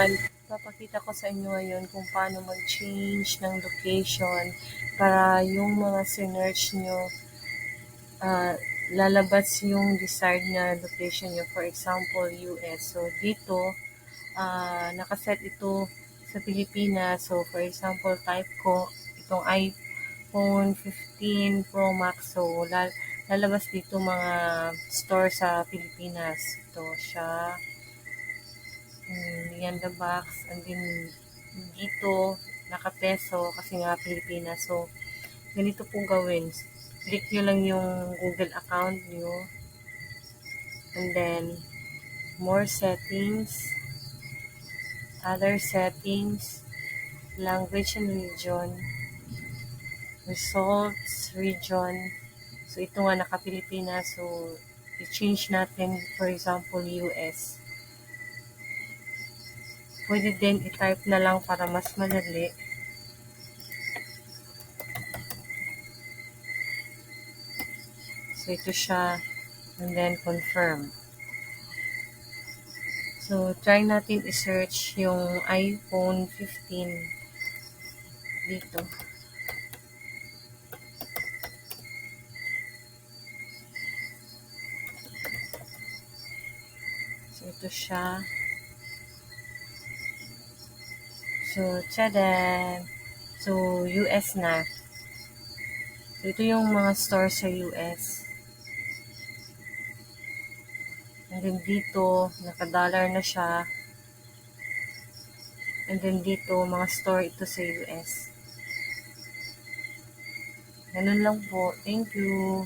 Papakita ko sa inyo ngayon kung paano mag-change ng location para yung mga sinearch nyo, lalabas yung desired na location nyo. For example, US. So, dito, nakaset ito sa Pilipinas. So, for example, type ko itong iPhone 15 Pro Max. So, lalabas dito mga store sa Pilipinas. Ito siya. Yan the box. And then, dito, naka-peso kasi nga Pilipinas. So, ganito po gawin. Click nyo lang yung Google account nyo. And then, more settings, other settings, language and region, results, region. So, ito nga naka-Pilipinas. So, i-change natin, for example, US. Pwede din i-type na lang para mas madali. So, ito siya. And then, confirm. So, try natin i-search yung iPhone 15 dito. So, ito siya. So, tada! So, US na. So, ito yung mga store sa US. And then dito, naka-dollar na siya. And then dito, mga store ito sa US. Ganun lang po. Thank you.